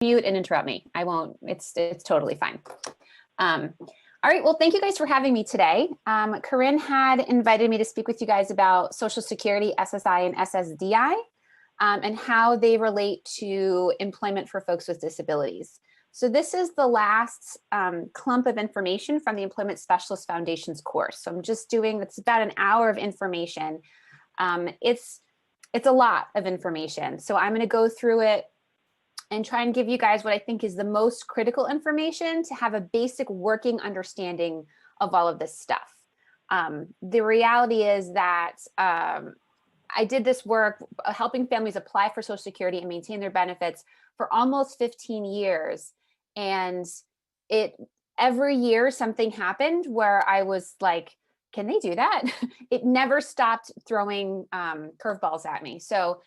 mute and interrupt me. I won't, it's totally fine. All right, well, thank you guys for having me today. Corinne had invited me to speak with you guys about Social Security, SSI, and SSDI, and how they relate to employment for folks with disabilities. So this is the last clump of information from the Employment Specialist Foundation's course. So I'm just doing, it's about an hour of information. It's a lot of information. So I'm gonna go through it and try and give you guys what I think is the most critical information to have a basic working understanding of all of this stuff. The reality is that I did this work helping families apply for Social Security and maintain their benefits for almost 15 years. And every year something happened where I was like, can they do that? It never stopped throwing curveballs at me. So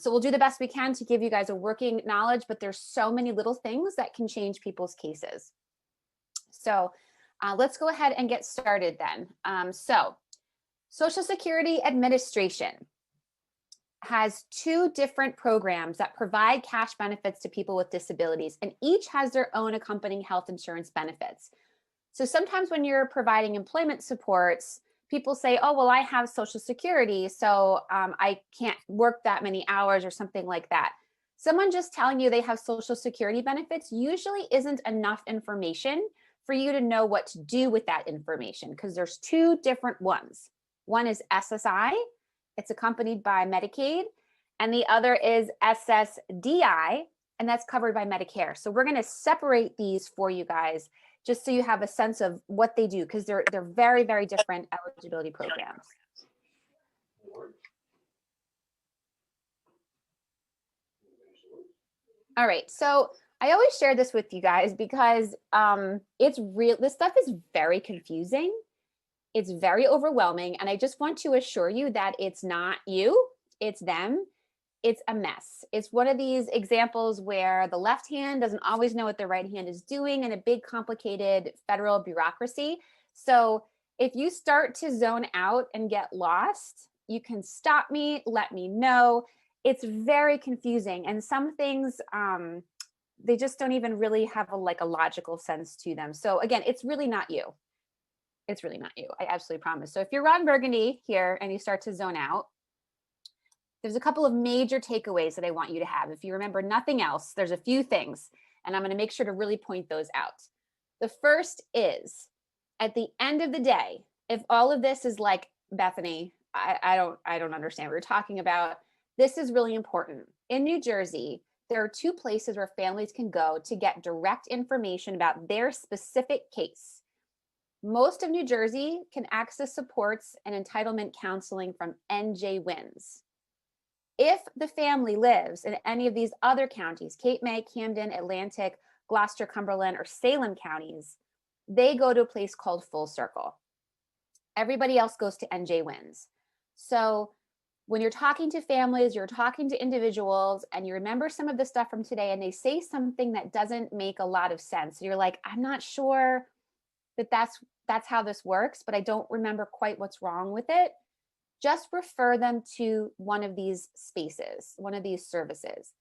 we'll do the best we can to give you guys a working knowledge, but there's so many little things that can change people's cases. So let's go ahead and get started then. So Social Security Administration has two different programs that provide cash benefits to people with disabilities, and each has their own accompanying health insurance benefits. So sometimes when you're providing employment supports, people say, oh, well, I have Social Security, so I can't work that many hours or something like that. Someone just telling you they have Social Security benefits usually isn't enough information for you to know what to do with that information, because there's two different ones. One is SSI, it's accompanied by Medicaid, and the other is SSDI, and that's covered by Medicare. So we're going to separate these for you guys, just so you have a sense of what they do, because they're very, very different eligibility programs. All right, so I always share this with you guys because it's real. This stuff is very confusing. It's very overwhelming, and I just want to assure you that it's not you, it's them. It's a mess. It's one of these examples where the left hand doesn't always know what the right hand is doing in a big, complicated federal bureaucracy. So if you start to zone out and get lost, you can stop me, let me know. It's very confusing. And some things, they just don't even really have a logical sense to them. So again, it's really not you. It's really not you. I absolutely promise. So if you're Ron Burgundy here and you start to zone out, there's a couple of major takeaways that I want you to have. If you remember nothing else, there's a few things, and I'm going to make sure to really point those out. The first is, at the end of the day, if all of this is like, Bethany, I don't understand what you're talking about, this is really important. In New Jersey, there are two places where families can go to get direct information about their specific case. Most of New Jersey can access supports and entitlement counseling from NJ WINS. If the family lives in any of these other counties, Cape May, Camden, Atlantic, Gloucester, Cumberland, or Salem counties, they go to a place called Full Circle. Everybody else goes to NJ WINS. So when you're talking to families, you're talking to individuals, and you remember some of the stuff from today, and they say something that doesn't make a lot of sense. You're like, I'm not sure that that's how this works, but I don't remember quite what's wrong with it. Just refer them to one of these spaces, one of these services.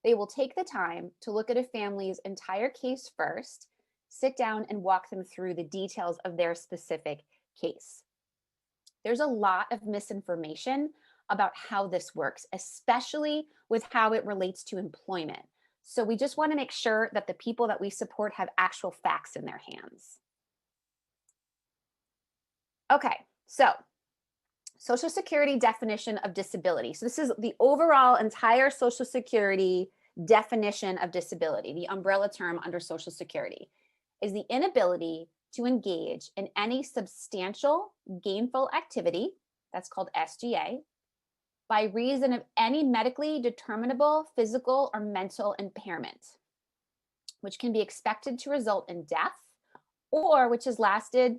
They will take the time to look at a family's entire case first, sit down and walk them through the details of their specific case. There's a lot of misinformation about how this works, especially with how it relates to employment. So we just want to make sure that the people that we support have actual facts in their hands. Okay, so Social Security definition of disability. So this is the overall entire Social Security definition of disability. The umbrella term under Social Security is the inability to engage in any substantial gainful activity, that's called SGA, by reason of any medically determinable physical or mental impairment, which can be expected to result in death, or which has lasted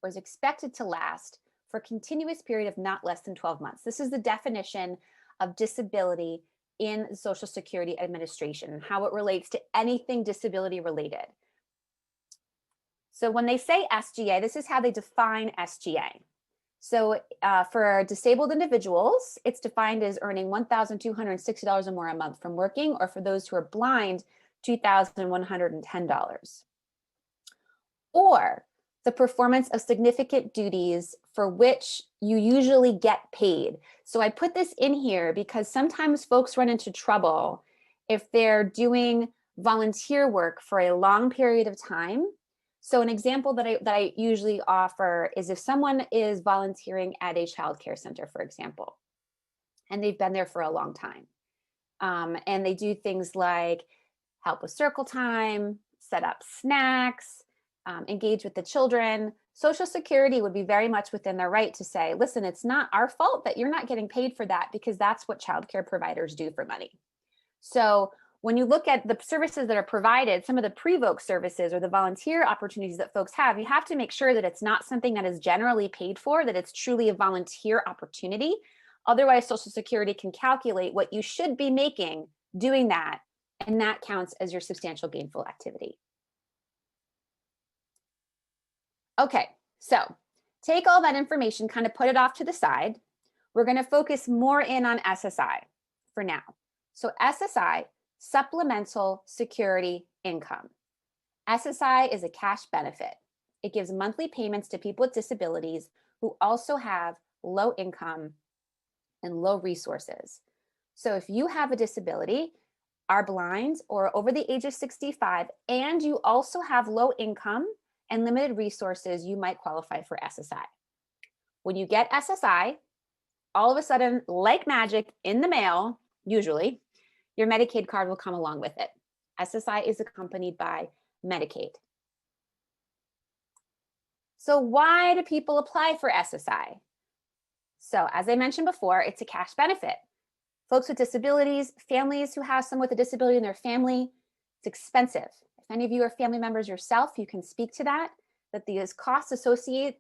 or is expected to last for a continuous period of not less than 12 months. This is the definition of disability in the Social Security Administration, and how it relates to anything disability related. So when they say SGA, this is how they define SGA. So for disabled individuals, it's defined as earning $1,260 or more a month from working, or for those who are blind, $2,110. Or the performance of significant duties for which you usually get paid. So I put this in here because sometimes folks run into trouble if they're doing volunteer work for a long period of time. So an example that I usually offer is if someone is volunteering at a childcare center, for example, and they've been there for a long time, and they do things like help with circle time, set up snacks, engage with the children. Social Security would be very much within their right to say, listen, it's not our fault that you're not getting paid for that, because that's what childcare providers do for money. So when you look at the services that are provided, some of the pre-voc services or the volunteer opportunities that folks have, you have to make sure that it's not something that is generally paid for, that it's truly a volunteer opportunity. Otherwise, Social Security can calculate what you should be making doing that, and that counts as your substantial gainful activity. Okay, so take all that information, kind of put it off to the side. We're going to focus more in on SSI for now. So SSI, Supplemental Security Income. SSI is a cash benefit. It gives monthly payments to people with disabilities who also have low income and low resources. So if you have a disability, are blind, or over the age of 65, and you also have low income and limited resources, you might qualify for SSI. When you get SSI, all of a sudden, like magic, in the mail, usually, your Medicaid card will come along with it. SSI is accompanied by Medicaid. So why do people apply for SSI? So as I mentioned before, it's a cash benefit. Folks with disabilities, families who have someone with a disability in their family, it's expensive. If any of you are family members yourself, you can speak to that these costs associated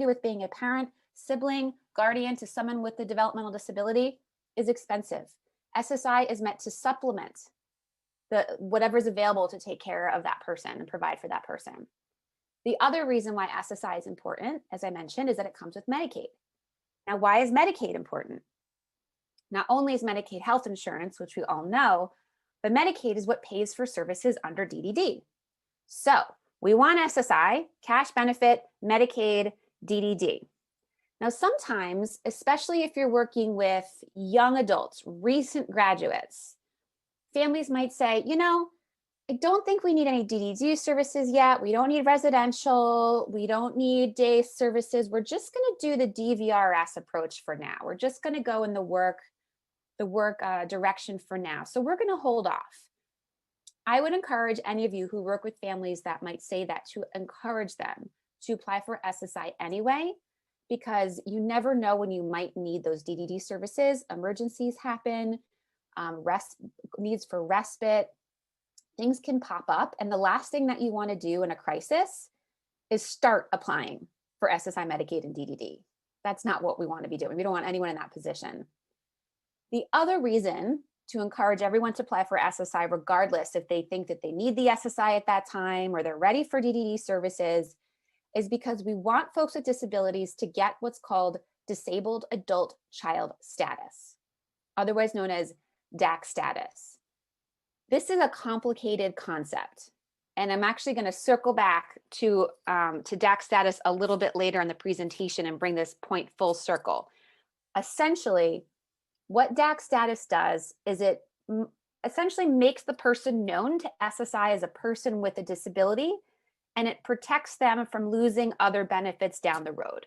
with being a parent, sibling, guardian to someone with a developmental disability is expensive. SSI is meant to supplement whatever is available to take care of that person and provide for that person. The other reason why SSI is important, as I mentioned, is that it comes with Medicaid. Now, why is Medicaid important? Not only is Medicaid health insurance, which we all know, but Medicaid is what pays for services under DDD. So we want SSI, cash benefit, Medicaid, DDD. Now, sometimes, especially if you're working with young adults, recent graduates, families might say, you know, I don't think we need any DDD services yet. We don't need residential. We don't need day services. We're just going to do the DVRS approach for now. We're just going to go in the work direction for now. So we're going to hold off. I would encourage any of you who work with families that might say that to encourage them to apply for SSI anyway, because you never know when you might need those DDD services. Emergencies happen, needs for respite, things can pop up. And the last thing that you want to do in a crisis is start applying for SSI, Medicaid, and DDD. That's not what we want to be doing. We don't want anyone in that position. The other reason to encourage everyone to apply for SSI, regardless if they think that they need the SSI at that time or they're ready for DDD services, is because we want folks with disabilities to get what's called Disabled Adult Child Status, otherwise known as DAC status. This is a complicated concept, and I'm actually going to circle back to DAC status a little bit later in the presentation and bring this point full circle. Essentially, what DAC status does is it essentially makes the person known to SSI as a person with a disability, and it protects them from losing other benefits down the road.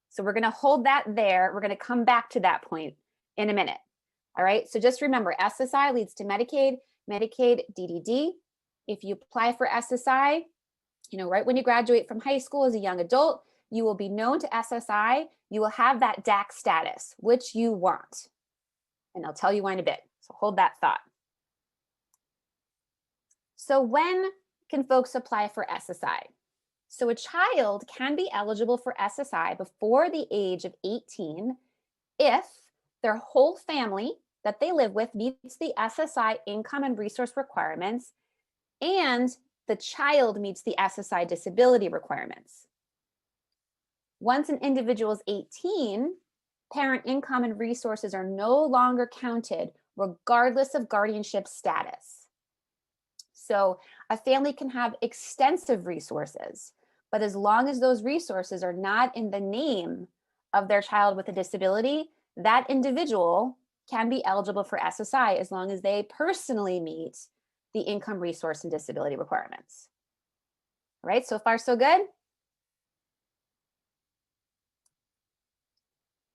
So we're going to hold that there. We're going to come back to that point in a minute. All right, so just remember, SSI leads to Medicaid, Medicaid, DDD. If you apply for SSI, right when you graduate from high school as a young adult, you will be known to SSI. You will have that DAC status, which you want. And I'll tell you why in a bit. So hold that thought. So when can folks apply for SSI? So a child can be eligible for SSI before the age of 18 if their whole family that they live with meets the SSI income and resource requirements, and the child meets the SSI disability requirements. Once an individual is 18, parent income and resources are no longer counted regardless of guardianship status. So a family can have extensive resources, but as long as those resources are not in the name of their child with a disability, that individual can be eligible for SSI as long as they personally meet the income, resource, and disability requirements. All right, so far so good?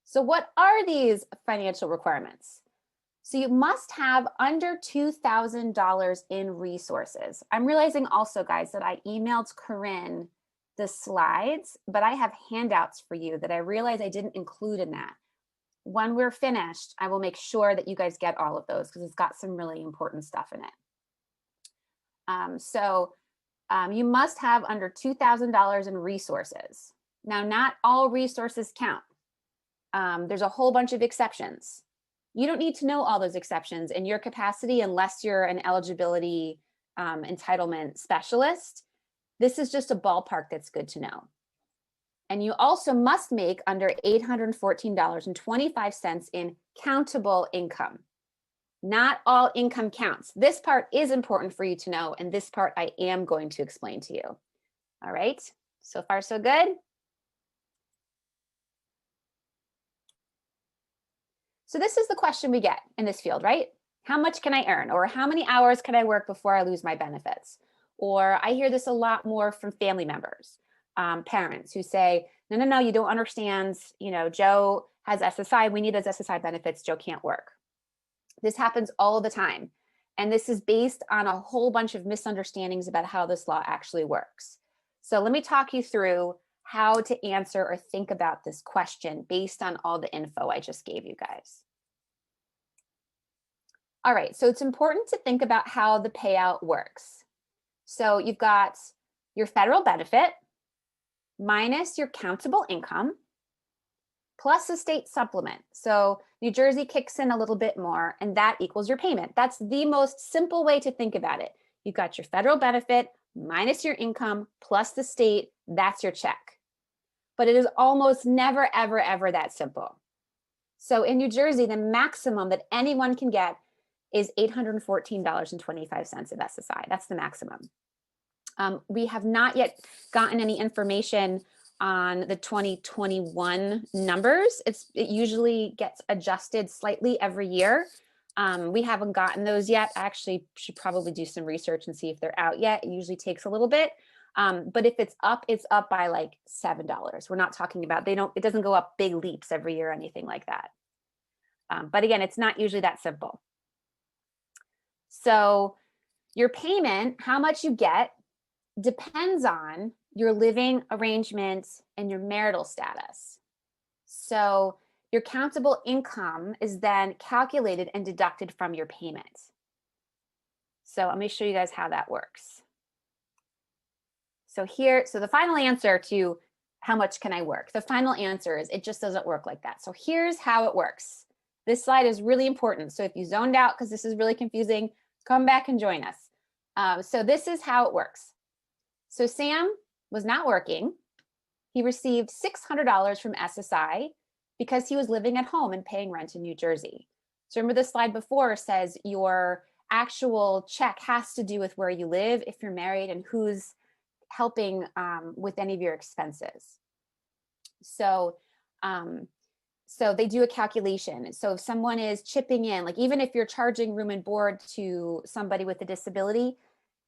So what are these financial requirements? So you must have under $2,000 in resources. I'm realizing also, guys, that I emailed Corinne the slides, but I have handouts for you that I realize I didn't include in that. When we're finished, I will make sure that you guys get all of those because it's got some really important stuff in it. You must have under $2,000 in resources. Now, not all resources count. There's a whole bunch of exceptions. You don't need to know all those exceptions in your capacity unless you're an eligibility entitlement specialist. This is just a ballpark that's good to know. And you also must make under $814.25 in countable income. Not all income counts. This part is important for you to know, and this part I am going to explain to you. All right, so far so good? So this is the question we get in this field, right? How much can I earn? Or how many hours can I work before I lose my benefits? Or I hear this a lot more from family members, parents who say, no, you don't understand. You know, Joe has SSI. We need those SSI benefits. Joe can't work. This happens all the time. And this is based on a whole bunch of misunderstandings about how this law actually works. So let me talk you through how to answer or think about this question based on all the info I just gave you guys. All right, so it's important to think about how the payout works. So you've got your federal benefit minus your countable income plus a state supplement. So New Jersey kicks in a little bit more and that equals your payment. That's the most simple way to think about it. You've got your federal benefit minus your income plus the state, that's your check. But it is almost never, ever, ever that simple. So in New Jersey, the maximum that anyone can get is $814.25 of SSI. That's the maximum. We have not yet gotten any information on the 2021 numbers. It usually gets adjusted slightly every year. We haven't gotten those yet. I actually should probably do some research and see if they're out yet. It usually takes a little bit. But if it's up by like $7. We're not talking about, it doesn't go up big leaps every year or anything like that. But again, it's not usually that simple. So your payment, how much you get, depends on your living arrangements and your marital status. So your countable income is then calculated and deducted from your payment. So let me show you guys how that works. So the final answer to how much can I work? The final answer is it just doesn't work like that. So here's how it works. This slide is really important. So if you zoned out because this is really confusing, come back and join us. So this is how it works. So Sam was not working. He received $600 from SSI because he was living at home and paying rent in New Jersey. So remember the slide before says your actual check has to do with where you live, if you're married, and who's helping with any of your expenses. So they do a calculation. So if someone is chipping in, like even if you're charging room and board to somebody with a disability,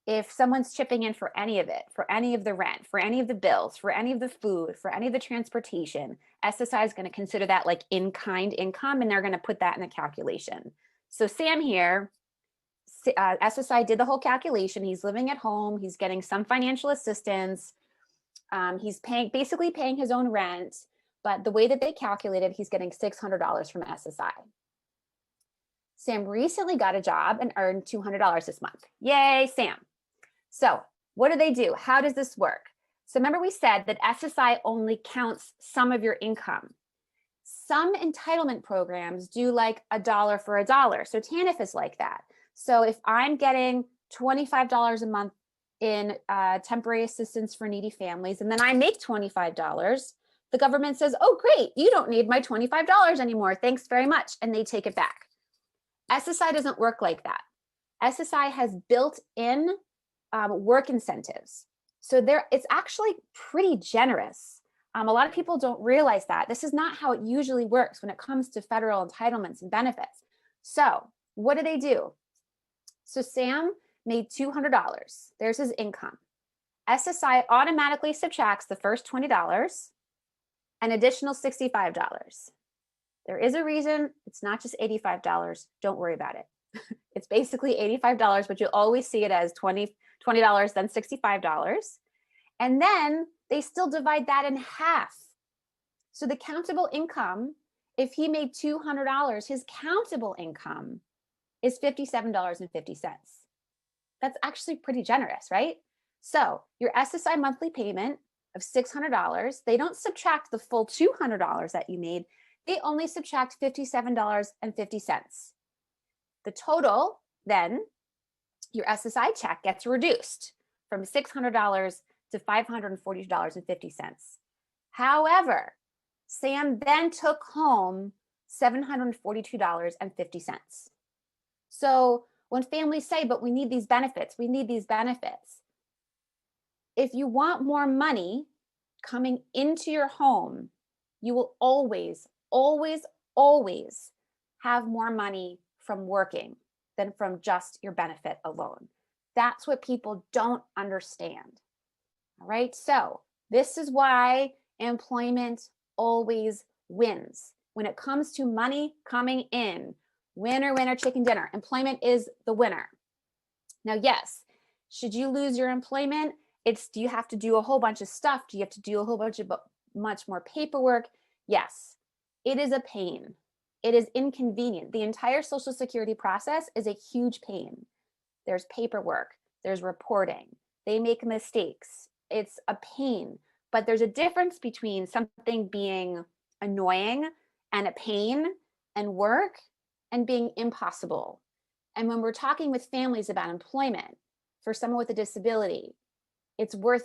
if someone's chipping in for any of it, for any of the rent, for any of the bills, for any of the food, for any of the transportation, SSI is going to consider that like in-kind income, and they're going to put that in the calculation. So Sam here, SSI did the whole calculation. He's living at home. He's getting some financial assistance. He's basically paying his own rent, but the way that they calculated, he's getting $600 from SSI. Sam recently got a job and earned $200 this month. Yay, Sam. So what do? How does this work? So remember we said that SSI only counts some of your income. Some entitlement programs do like a dollar for a dollar. So TANF is like that. So if I'm getting $25 a month in temporary assistance for needy families, and then I make $25, the government says, oh, great, you don't need my $25 anymore. Thanks very much. And they take it back. SSI doesn't work like that. SSI has built-in work incentives. So it's actually pretty generous. A lot of people don't realize that. This is not how it usually works when it comes to federal entitlements and benefits. So what do? So Sam made $200. There's his income. SSI automatically subtracts the first $20, an additional $65. There is a reason it's not just $85. Don't worry about it. It's basically $85, but you'll always see it as $20, then $65. And then they still divide that in half. So the countable income, if he made $200, his countable income is $57.50. That's actually pretty generous, right? So your SSI monthly payment of $600, they don't subtract the full $200 that you made. They only subtract $57.50. The total, then, your SSI check gets reduced from $600 to $542.50. However, Sam then took home $742.50. So when families say, but we need these benefits, if you want more money coming into your home, you will always, always, always have more money from working than from just your benefit alone. That's what people don't understand. All right, so this is why employment always wins. When it comes to money coming in, winner, winner, chicken dinner, employment is the winner. Now, yes, should you lose your employment, do you have to do a whole bunch of stuff? Do you have to do a whole bunch of much more paperwork? Yes, it is a pain. It is inconvenient. The entire Social Security process is a huge pain. There's paperwork, there's reporting, they make mistakes. It's a pain, but there's a difference between something being annoying and a pain and work and being impossible. And when we're talking with families about employment for someone with a disability, it's worth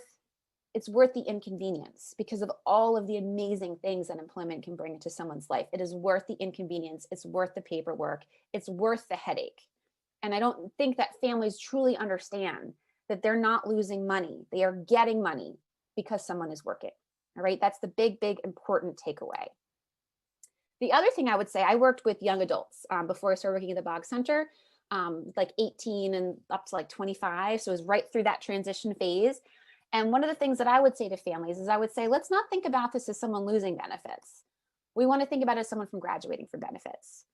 the inconvenience because of all of the amazing things that employment can bring into someone's life. It is worth the inconvenience. It's worth the paperwork. It's worth the headache. And I don't think that families truly understand that they're not losing money. They are getting money because someone is working. All right. That's the big, big, important takeaway. The other thing I would say, I worked with young adults before I started working at the Bog Center, like 18 and up to like 25. So it was right through that transition phase. And one of the things that I would say to families is I would say, let's not think about this as someone losing benefits. We want to think about it as someone from graduating from benefits.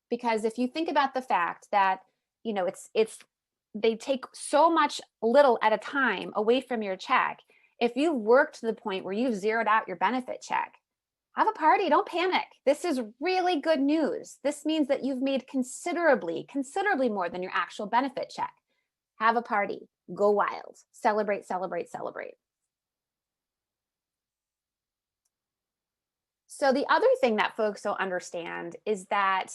Because if you think about the fact that, you know, they take so much little at a time away from your check. If you've worked to the point where you've zeroed out your benefit check, have a party, don't panic. This is really good news. This means that you've made considerably more than your actual benefit check. Have a party, go wild, celebrate, celebrate, celebrate. So the other thing that folks don't understand is that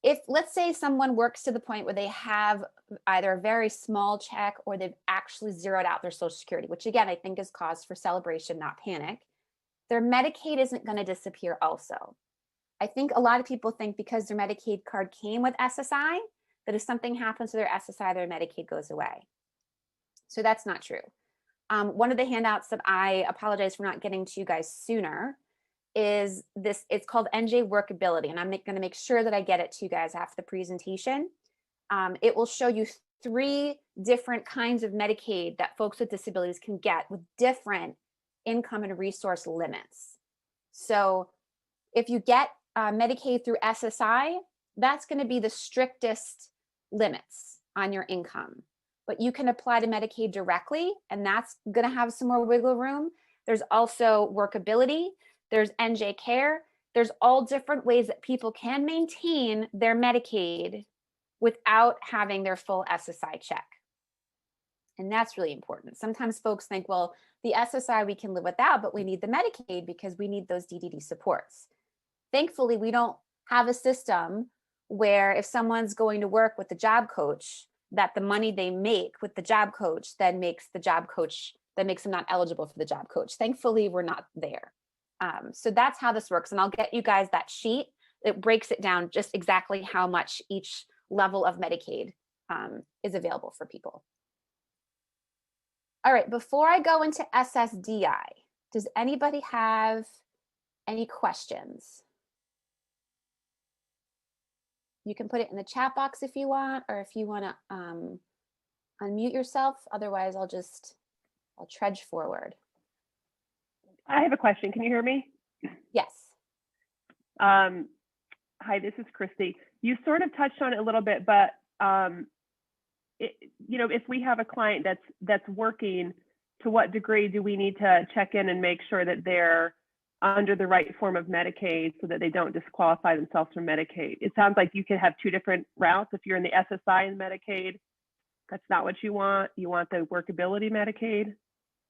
if, let's say, someone works to the point where they have either a very small check or they've actually zeroed out their Social Security, which again, I think is cause for celebration, not panic, their Medicaid isn't going to disappear also. I think a lot of people think because their Medicaid card came with SSI, that if something happens to their SSI, their Medicaid goes away. So that's not true. One of the handouts that I apologize for not getting to you guys sooner is this. It's called NJ Workability, and I'm going to make sure that I get it to you guys after the presentation. It will show you 3 different kinds of Medicaid that folks with disabilities can get with different income and resource limits. So if you get Medicaid through SSI, that's going to be the strictest limits on your income. But you can apply to Medicaid directly, and that's going to have some more wiggle room. There's also workability. There's NJ Care. There's all different ways that people can maintain their Medicaid without having their full SSI check. And that's really important. Sometimes folks think, well, the SSI we can live without, but we need the Medicaid because we need those DDD supports. Thankfully, we don't have a system where if someone's going to work with the job coach, that the money they make with the job coach then makes the job coach, that makes them not eligible for the job coach. Thankfully, we're not there. So that's how this works. And I'll get you guys that sheet. It breaks it down just exactly how much each level of Medicaid is available for people. All right, before I go into SSDI, does anybody have any questions? You can put it in the chat box if you want, or if you want to unmute yourself. Otherwise, I'll trudge forward. I have a question. Can you hear me? Yes. Hi, this is Christy. You sort of touched on it a little bit, but if we have a client that's working, to what degree do we need to check in and make sure that they're under the right form of Medicaid so that they don't disqualify themselves from Medicaid? It sounds like you could have two different routes. If you're in the SSI and Medicaid, that's not what you want. You want the workability Medicaid.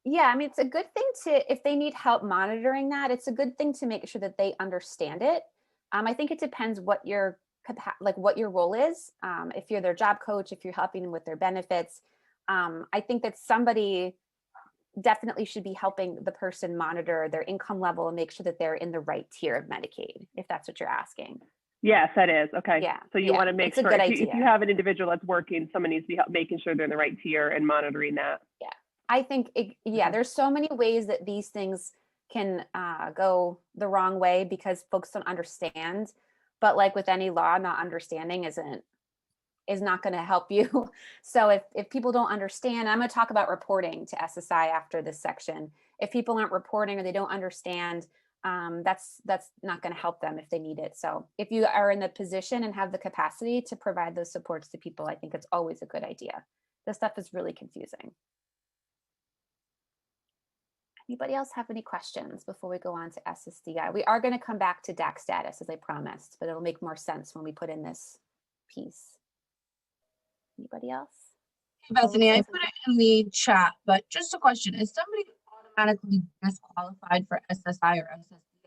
Yeah, I mean, it's a good thing to, if they need help monitoring that, it's a good thing to make sure that they understand it. I think it depends what your role is. If you're their job coach, if you're helping them with their benefits, I think that somebody definitely should be helping the person monitor their income level and make sure that they're in the right tier of Medicaid, if that's what you're asking. Yes, that is. Okay. Yeah. So you want to make sure if you have an individual that's working, someone needs to be making sure they're in the right tier and monitoring that. Yeah. I think, there's so many ways that these things can go the wrong way because folks don't understand. But like with any law, not understanding is not going to help you. So if people don't understand, I'm going to talk about reporting to SSI after this section. If people aren't reporting or they don't understand, that's not going to help them if they need it. So if you are in the position and have the capacity to provide those supports to people, I think it's always a good idea. This stuff is really confusing. Anybody else have any questions before we go on to SSDI? We are going to come back to DAC status as I promised, but it'll make more sense when we put in this piece. Anybody else? Hey, Bethany, I put it in the chat, but just a question. Is somebody automatically disqualified for SSI or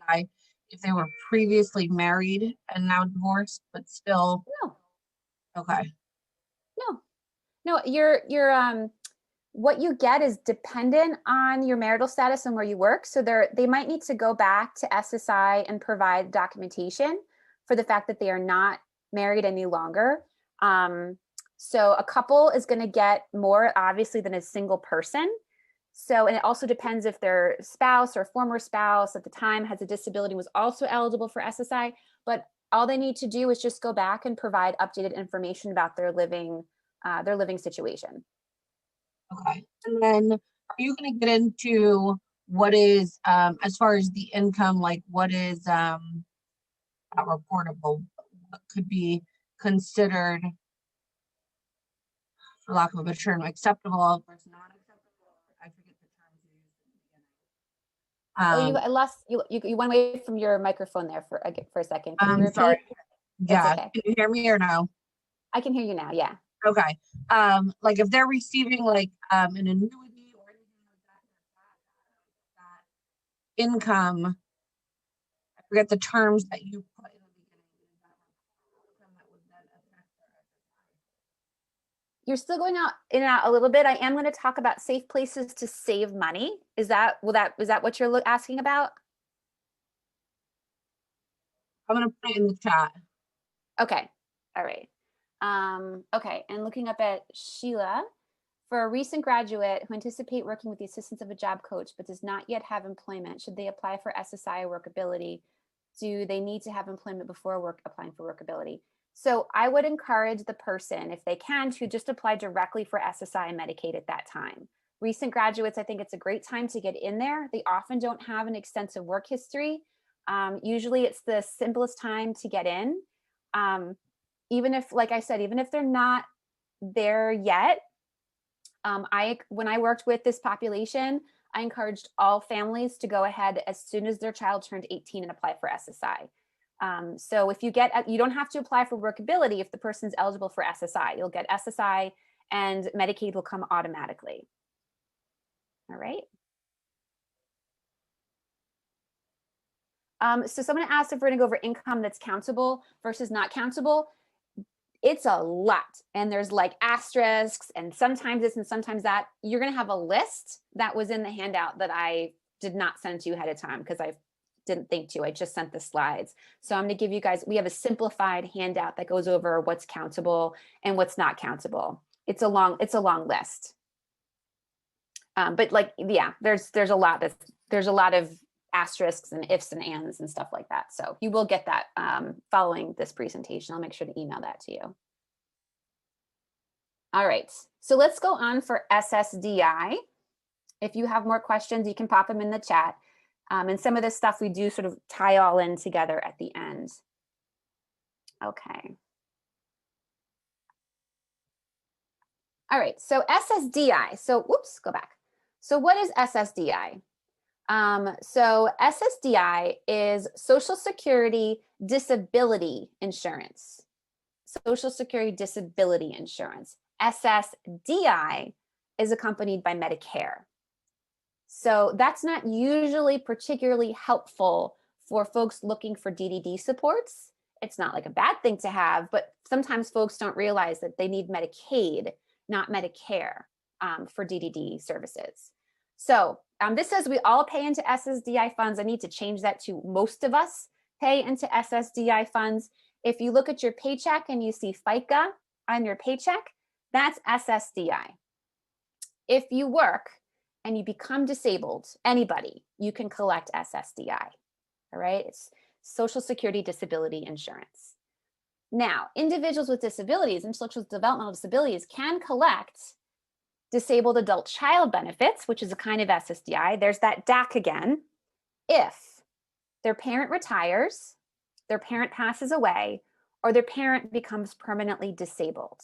SSDI if they were previously married and now divorced, but still? No. Okay. No, you're what you get is dependent on your marital status and where you work. So they might need to go back to SSI and provide documentation for the fact that they are not married any longer. So a couple is going to get more obviously than a single person. So, and it also depends if their spouse or former spouse at the time has a disability, was also eligible for SSI, but all they need to do is just go back and provide updated information about their living situation. Okay. And then are you going to get into what is, as far as the income, like what is not reportable, what could be considered, for lack of a better term, acceptable versus not acceptable? I forget the terms you used in the beginning. You went away from your microphone there for a second. Can you repeat? Sorry. Yeah. Okay. Can you hear me or no? I can hear you now. Yeah. Okay. Like if they're receiving like an annuity or anything like that income, I forget the terms that you put in the beginning. That would then affect their SSI. You're still going out in and out a little bit. I am going to talk about safe places to save money. Is that what you're asking about? I'm going to put it in the chat. Okay. All right. Okay. And looking up at Sheila, for a recent graduate who anticipate working with the assistance of a job coach but does not yet have employment, should they apply for SSI or workability? Do they need to have employment before applying for workability? So I would encourage the person, if they can, to just apply directly for SSI and Medicaid at that time. Recent graduates, I think it's a great time to get in there. They often don't have an extensive work history. Usually it's the simplest time to get in. Even if, like I said, even if they're not there yet, when I worked with this population, I encouraged all families to go ahead as soon as their child turned 18 and apply for SSI. So if you don't have to apply for workability if the person's eligible for SSI. You'll get SSI and Medicaid will come automatically. All right. So someone asked if we're going to go over income that's countable versus not countable. It's a lot. And there's like asterisks and sometimes this and sometimes that. You're going to have a list that was in the handout that I did not send to you ahead of time because I didn't think to. I just sent the slides. So I'm going to give you guys, we have a simplified handout that goes over what's countable and what's not countable. It's a long list. But like, yeah, there's a lot of asterisks and ifs and ands and stuff like that. So you will get that following this presentation. I'll make sure to email that to you. All right, so let's go on for SSDI. If you have more questions, you can pop them in the chat. And some of this stuff we do sort of tie all in together at the end. Okay. All right, so SSDI. So, whoops, go back. So what is SSDI? So SSDI is Social Security Disability Insurance. Social Security Disability Insurance. SSDI is accompanied by Medicare. So that's not usually particularly helpful for folks looking for DDD supports. It's not like a bad thing to have, but sometimes folks don't realize that they need Medicaid, not Medicare, for DDD services. So this says we all pay into SSDI funds. I need to change that to most of us pay into SSDI funds. If you look at your paycheck and you see FICA on your paycheck, that's SSDI. If you work and you become disabled, anybody, you can collect SSDI, all right? It's Social Security Disability Insurance. Now, individuals with disabilities, intellectual developmental disabilities, can collect disabled adult child benefits, which is a kind of SSDI. There's that DAC again. If their parent retires, their parent passes away, or their parent becomes permanently disabled.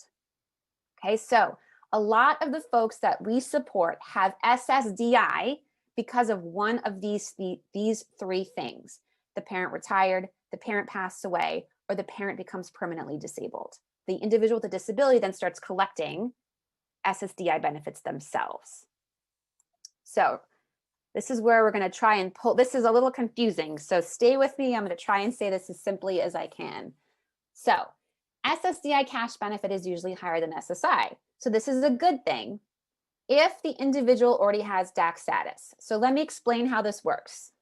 Okay, so a lot of the folks that we support have SSDI because of one of these three things. The parent retired, the parent passed away, or the parent becomes permanently disabled. The individual with a disability then starts collecting SSDI benefits themselves. So this is where we're going to try and pull. This is a little confusing, so stay with me. I'm going to try and say this as simply as I can. So SSDI cash benefit is usually higher than SSI. So this is a good thing if the individual already has DAC status. So let me explain how this works.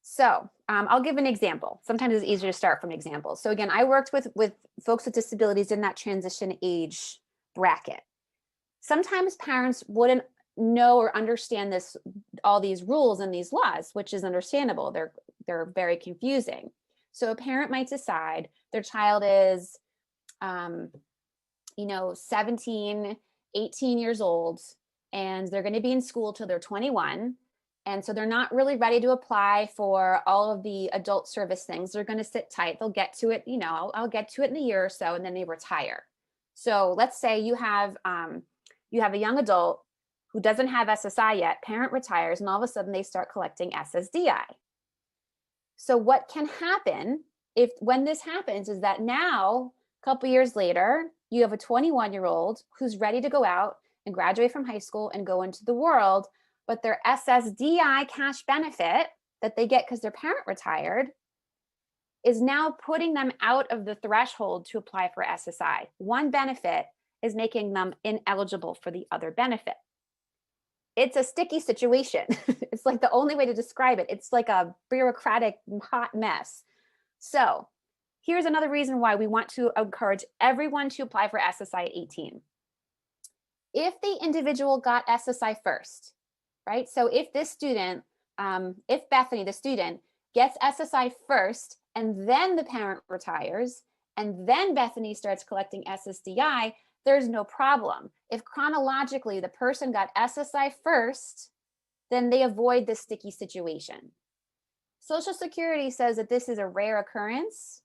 So I'll give an example. Sometimes it's easier to start from examples. So again, I worked with folks with disabilities in that transition age bracket. Sometimes parents wouldn't know or understand all these rules and these laws, which is understandable. They're very confusing. So a parent might decide their child is, 17, 18 years old, and they're going to be in school till they're 21. And so they're not really ready to apply for all of the adult service things. They're going to sit tight. They'll get to it, I'll get to it in a year or so, and then they retire. So let's say you have a young adult who doesn't have SSI yet, parent retires, and all of a sudden they start collecting SSDI. So what can happen when this happens is that now, a couple years later, you have a 21-year-old who's ready to go out and graduate from high school and go into the world, but their SSDI cash benefit that they get because their parent retired is now putting them out of the threshold to apply for SSI. One benefit is making them ineligible for the other benefit. It's a sticky situation. It's like the only way to describe it. It's like a bureaucratic hot mess. So here's another reason why we want to encourage everyone to apply for SSI at 18. If the individual got SSI first, right? So if this student, if Bethany, the student, gets SSI first, and then the parent retires, and then Bethany starts collecting SSDI, there's no problem. If chronologically the person got SSI first, then they avoid this sticky situation. Social Security says that this is a rare occurrence.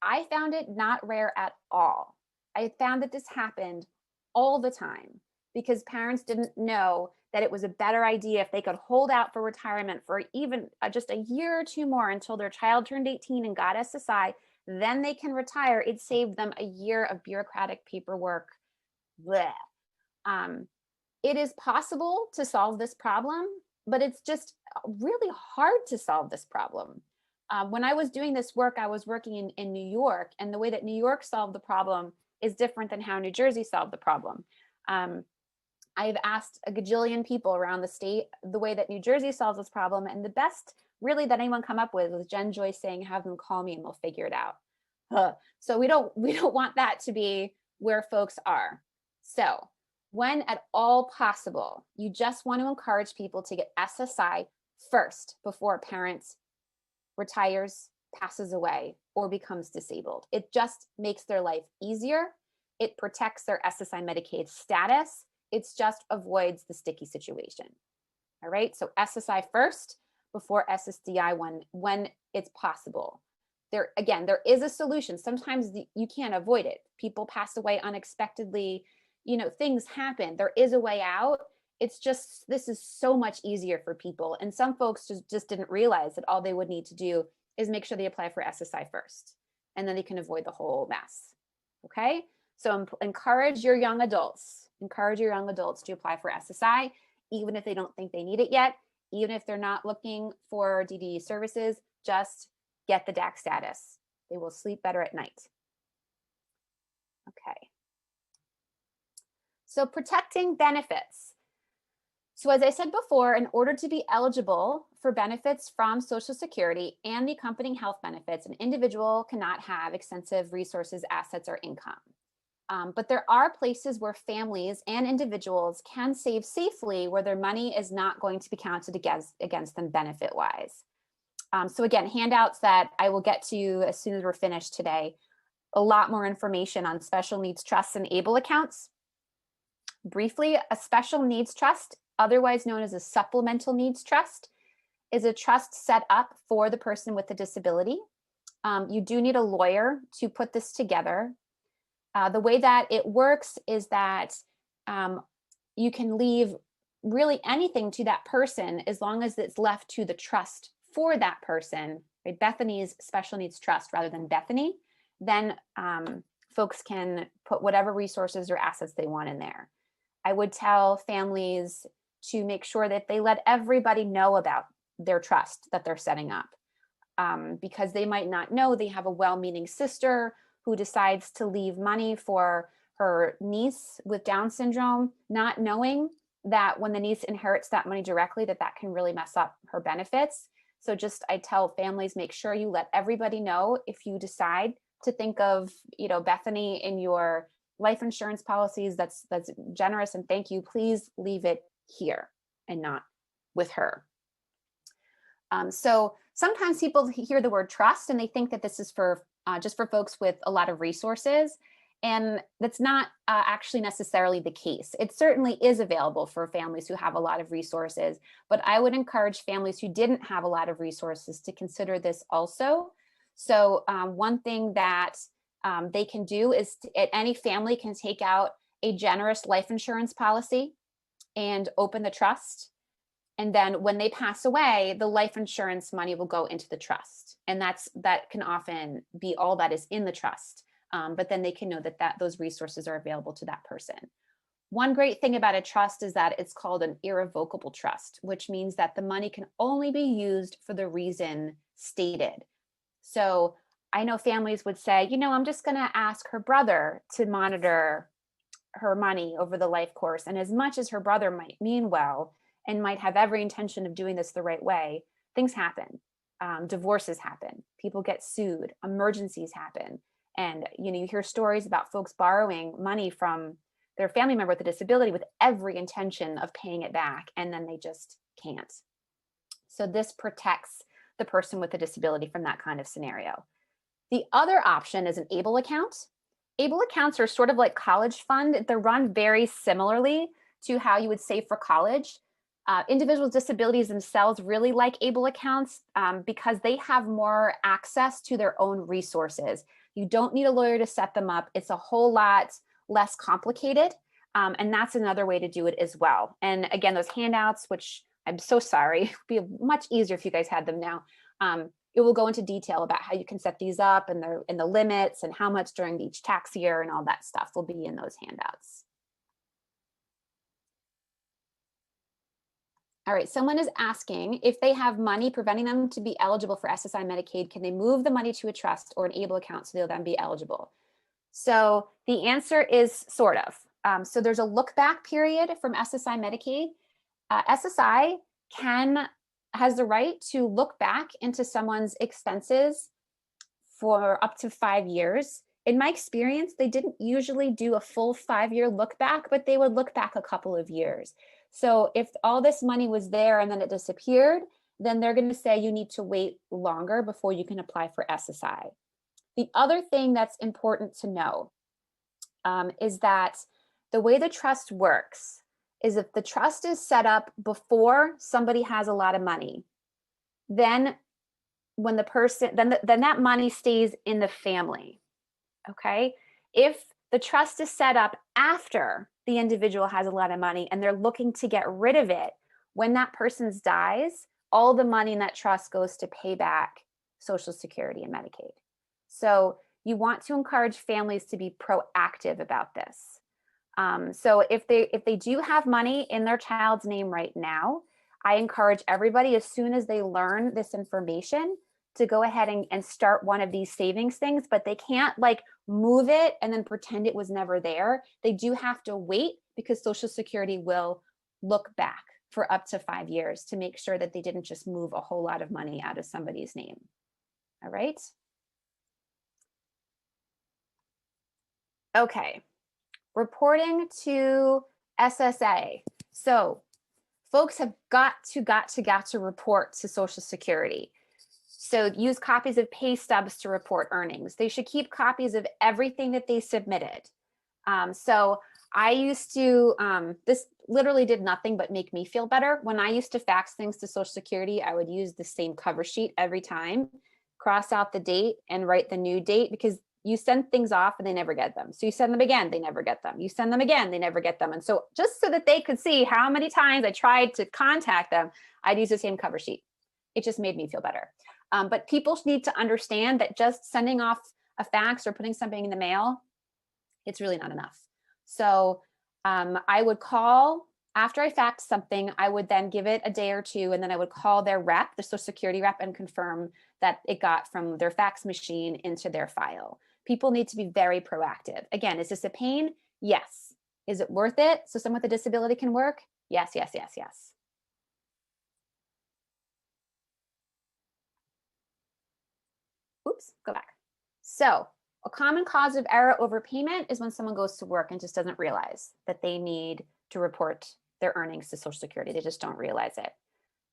I found it not rare at all. I found that this happened all the time because parents didn't know that it was a better idea if they could hold out for retirement for even just a year or two more until their child turned 18 and got SSI, then they can retire. It saved them a year of bureaucratic paperwork. It is possible to solve this problem, but it's just really hard to solve this problem. When I was doing this work, I was working in New York, and the way that New York solved the problem is different than how New Jersey solved the problem. I've asked a gajillion people around the state the way that New Jersey solves this problem, and the best really that anyone come up with was Jen Joyce saying, have them call me and we'll figure it out. So we don't want that to be where folks are. So when at all possible, you just want to encourage people to get SSI first before a parent retires, passes away, or becomes disabled. It just makes their life easier. It protects their SSI Medicaid status. It just avoids the sticky situation. All right, so SSI first before SSDI when it's possible. There is a solution. Sometimes you can't avoid it. People pass away unexpectedly. Things happen. There is a way out. It's just, this is so much easier for people. And some folks just didn't realize that all they would need to do is make sure they apply for SSI first, and then they can avoid the whole mess. Okay, so encourage your young adults to apply for SSI, even if they don't think they need it yet, even if they're not looking for DDE services, just get the DAC status. They will sleep better at night. Okay. So protecting benefits. So as I said before, in order to be eligible for benefits from Social Security and the accompanying health benefits, an individual cannot have extensive resources, assets, or income. But there are places where families and individuals can save safely where their money is not going to be counted against them benefit-wise. So again, handouts that I will get to as soon as we're finished today. A lot more information on special needs trusts and ABLE accounts. Briefly, a special needs trust, otherwise known as a supplemental needs trust, is a trust set up for the person with a disability. You do need a lawyer to put this together. The way that it works is that you can leave really anything to that person as long as it's left to the trust for that person, right? Bethany's special needs trust rather than Bethany. Then folks can put whatever resources or assets they want in there. I would tell families to make sure that they let everybody know about their trust that they're setting up, because they might not know they have a well-meaning sister who decides to leave money for her niece with Down syndrome, not knowing that when the niece inherits that money directly, that can really mess up her benefits. So I tell families, make sure you let everybody know if you decide to think of, Bethany in your life insurance policies. That's generous, and thank you. Please leave it here and not with her. So sometimes people hear the word trust and they think that this is for just for folks with a lot of resources. And that's not actually necessarily the case. It certainly is available for families who have a lot of resources, but I would encourage families who didn't have a lot of resources to consider this also. So one thing that they can do is any family can take out a generous life insurance policy and open the trust. And then when they pass away, the life insurance money will go into the trust. And that can often be all that is in the trust. But then they can know that those resources are available to that person. One great thing about a trust is that it's called an irrevocable trust, which means that the money can only be used for the reason stated. So I know families would say, I'm just going to ask her brother to monitor her money over the life course. And as much as her brother might mean well and might have every intention of doing this the right way, things happen. Divorces happen. People get sued. Emergencies happen. And you hear stories about folks borrowing money from their family member with a disability with every intention of paying it back, and then they just can't. So this protects the person with a disability from that kind of scenario. The other option is an ABLE account. ABLE accounts are sort of like college fund. They're run very similarly to how you would save for college. Individuals with disabilities themselves really like ABLE accounts because they have more access to their own resources. You don't need a lawyer to set them up. It's a whole lot less complicated. And that's another way to do it as well. And again, those handouts, which I'm so sorry, it would be much easier if you guys had them now. It will go into detail about how you can set these up and the limits and how much during each tax year and all that stuff will be in those handouts. All right, someone is asking if they have money preventing them to be eligible for SSI Medicaid, can they move the money to a trust or an ABLE account so they'll then be eligible? So the answer is sort of. So there's a look back period from SSI Medicaid. SSI has the right to look back into someone's expenses for up to 5 years. In my experience, they didn't usually do a full 5-year look back, but they would look back a couple of years. So if all this money was there and then it disappeared, then they're going to say you need to wait longer before you can apply for SSI. The other thing that's important to know is that the way the trust works is if the trust is set up before somebody has a lot of money, then when the person, then that money stays in the family, okay? If the trust is set up after the individual has a lot of money and they're looking to get rid of it, when that person dies, all the money in that trust goes to pay back Social Security and Medicaid. So you want to encourage families to be proactive about this. So if they do have money in their child's name right now, I encourage everybody, as soon as they learn this information, to go ahead and start one of these savings things, but they can't like move it and then pretend it was never there. They do have to wait because Social Security will look back for up to 5 years to make sure that they didn't just move a whole lot of money out of somebody's name. All right. Okay. Reporting to SSA. So folks have got to report to Social Security. So use copies of pay stubs to report earnings. They should keep copies of everything that they submitted. So I used to, this literally did nothing but make me feel better. When I used to fax things to Social Security, I would use the same cover sheet every time, cross out the date and write the new date, because you send things off and they never get them. So you send them again, they never get them. You send them again, they never get them. And so just so that they could see how many times I tried to contact them, I'd use the same cover sheet. It just made me feel better. But people need to understand that just sending off a fax or putting something in the mail, it's really not enough. So I would call, after I faxed something, I would then give it a day or two, and then I would call their rep, the Social Security rep, and confirm that it got from their fax machine into their file. People need to be very proactive. Again, is this a pain? Yes. Is it worth it so someone with a disability can work? Yes, yes, yes, yes. Oops, go back. So a common cause of error overpayment is when someone goes to work and just doesn't realize that they need to report their earnings to Social Security. They just don't realize it.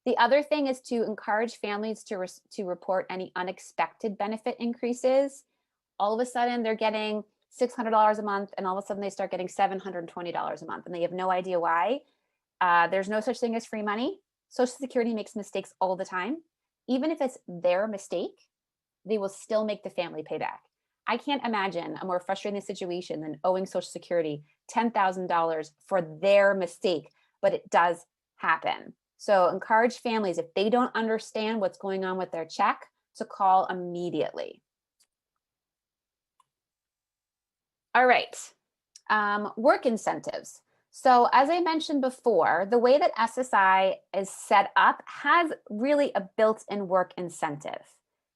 The other thing is to encourage families to report any unexpected benefit increases. All of a sudden they're getting $600 a month, and all of a sudden they start getting $720 a month, and they have no idea why. There's no such thing as free money. Social Security makes mistakes all the time. Even if it's their mistake, they will still make the family pay back. I can't imagine a more frustrating situation than owing Social Security $10,000 for their mistake, but it does happen. So encourage families, if they don't understand what's going on with their check, to call immediately. All right, work incentives. So as I mentioned before, the way that SSI is set up has really a built-in work incentive.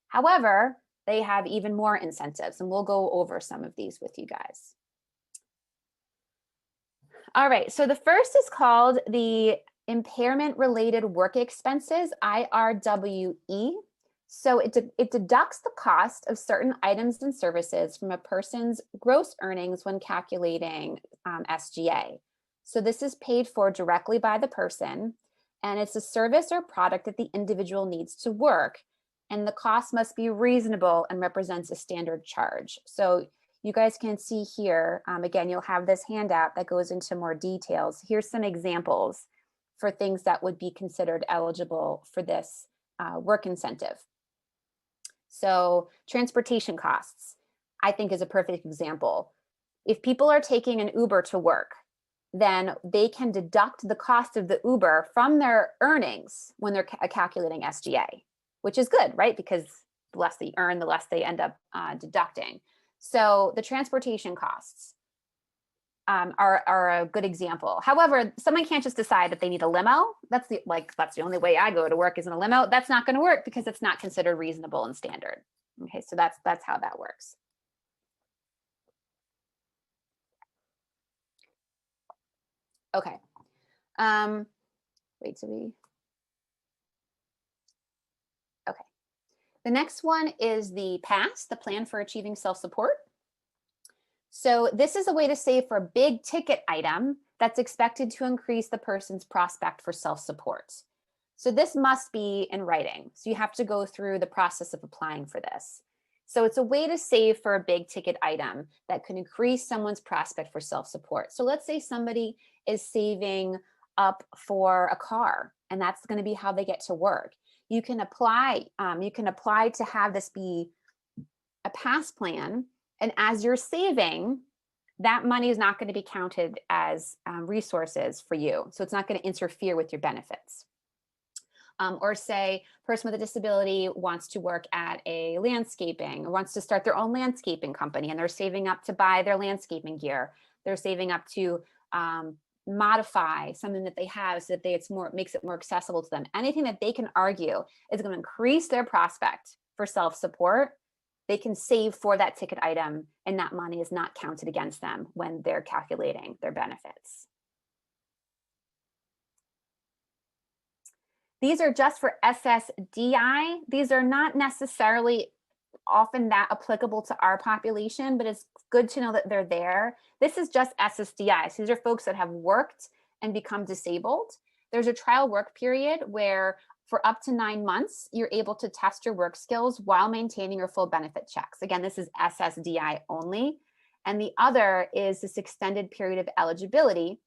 However, they have even more incentives, and we'll go over some of these with you guys. All right, so the first is called the impairment-related work expenses, IRWE. So it deducts the cost of certain items and services from a person's gross earnings when calculating SGA. So this is paid for directly by the person, and it's a service or product that the individual needs to work, and the cost must be reasonable and represents a standard charge. So you guys can see here, again, you'll have this handout that goes into more details. Here's some examples for things that would be considered eligible for this work incentive. So transportation costs, I think, is a perfect example. If people are taking an Uber to work, then they can deduct the cost of the Uber from their earnings when they're calculating SGA, which is good, right? Because the less they earn, the less they end up deducting. So the transportation costs are a good example. However, someone can't just decide that they need a limo. That's the only way I go to work is in a limo. That's not going to work because it's not considered reasonable and standard. Okay, so that's how that works. Okay. Wait, so okay. The next one is the PASS, the Plan for Achieving Self-Support. So this is a way to save for a big ticket item that's expected to increase the person's prospect for self-support. So this must be in writing. So you have to go through the process of applying for this. So it's a way to save for a big ticket item that can increase someone's prospect for self-support. So let's say somebody is saving up for a car, and that's going to be how they get to work. You can apply to have this be a PASS plan, and as you're saving, that money is not going to be counted as resources for you. So it's not going to interfere with your benefits. Or say a person with a disability wants to work at a landscaping or wants to start their own landscaping company, and they're saving up to buy their landscaping gear. They're saving up to modify something that they have so that makes it more accessible to them. Anything that they can argue is going to increase their prospect for self-support, they can save for that ticket item, and that money is not counted against them when they're calculating their benefits. These are just for SSDI. These are not necessarily often that applicable to our population, but it's good to know that they're there. This is just SSDI. So these are folks that have worked and become disabled. There's a trial work period where for up to 9 months, you're able to test your work skills while maintaining your full benefit checks. Again, this is SSDI only. And the other is this extended period of eligibility,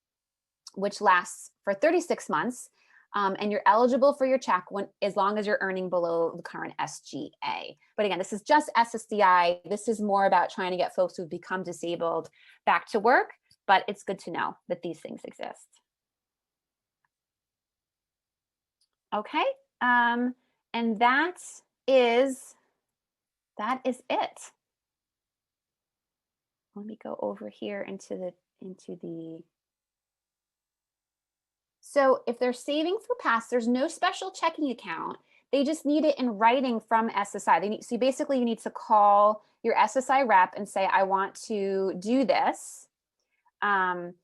which lasts for 36 months. And you're eligible for your check as long as you're earning below the current SGA. But again, this is just SSDI. This is more about trying to get folks who've become disabled back to work, but it's good to know that these things exist. Okay, and that is it. Let me go over here into the. So if they're saving for PASS, there's no special checking account. They just need it in writing from SSI. So basically you need to call your SSI rep and say, I want to do this. And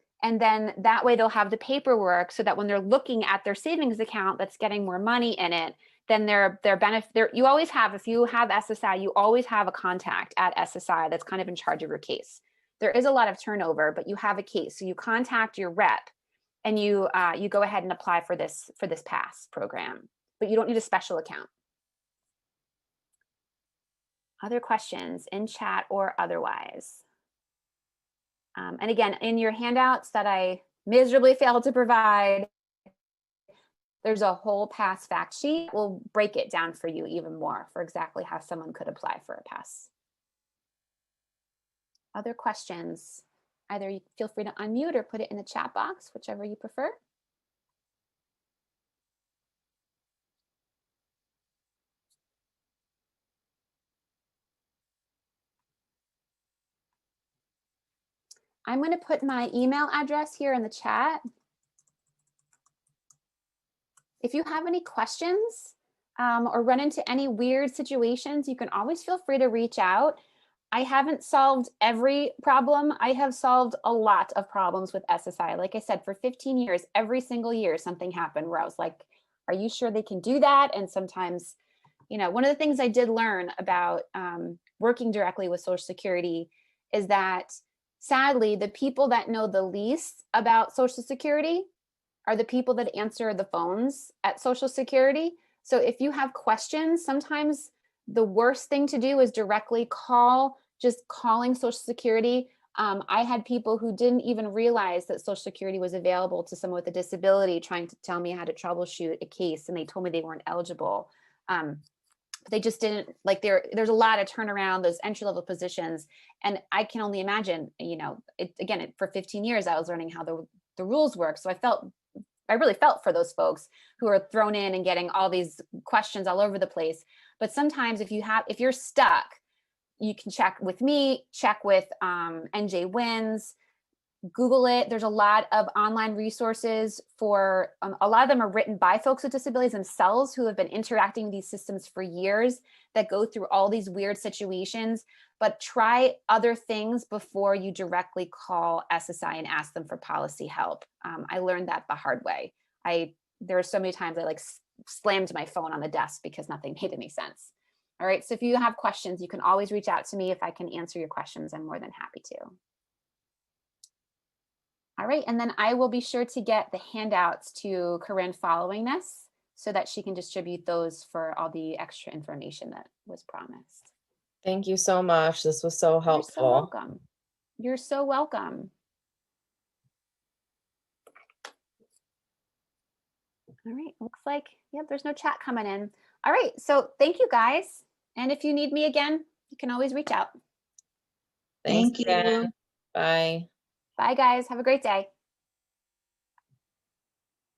then that way they'll have the paperwork so that when they're looking at their savings account that's getting more money in it, then their benefit, you always have, if you have SSI, you always have a contact at SSI that's kind of in charge of your case. There is a lot of turnover, but you have a case. So you contact your rep and you go ahead and apply for this PASS program, but you don't need a special account. Other questions in chat or otherwise? And again, in your handouts that I miserably failed to provide, there's a whole PASS fact sheet. We'll break it down for you even more for exactly how someone could apply for a PASS. Other questions? Either you feel free to unmute or put it in the chat box, whichever you prefer. I'm going to put my email address here in the chat. If you have any questions or run into any weird situations, you can always feel free to reach out. I haven't solved every problem. I have solved a lot of problems with SSI. Like I said, for 15 years, every single year something happened where I was like, are you sure they can do that? And sometimes, you know, one of the things I did learn about working directly with Social Security is that sadly, the people that know the least about Social Security are the people that answer the phones at Social Security. So if you have questions, sometimes the worst thing to do is directly just calling Social Security. I had people who didn't even realize that Social Security was available to someone with a disability trying to tell me how to troubleshoot a case, and they told me they weren't eligible. They just didn't, like, there's a lot of turnaround, those entry-level positions. And I can only imagine, you know, for 15 years, I was learning how the rules work. So I really felt for those folks who are thrown in and getting all these questions all over the place. But sometimes if you're stuck, you can check with me, check with NJ Wins. Google it. There's a lot of online resources for, a lot of them are written by folks with disabilities themselves who have been interacting with these systems for years that go through all these weird situations. But try other things before you directly call SSI and ask them for policy help. I learned that the hard way. There are so many times I like slammed my phone on the desk because nothing made any sense. All right, so if you have questions, you can always reach out to me. If I can answer your questions, I'm more than happy to. All right, and then I will be sure to get the handouts to Corinne following this so that she can distribute those for all the extra information that was promised. Thank you so much. This was so helpful. You're so welcome. You're so welcome. All right, looks like, yep, there's no chat coming in. All right, so thank you guys. And if you need me again, you can always reach out. Thanks Thank you. again. Bye. Bye guys, have a great day.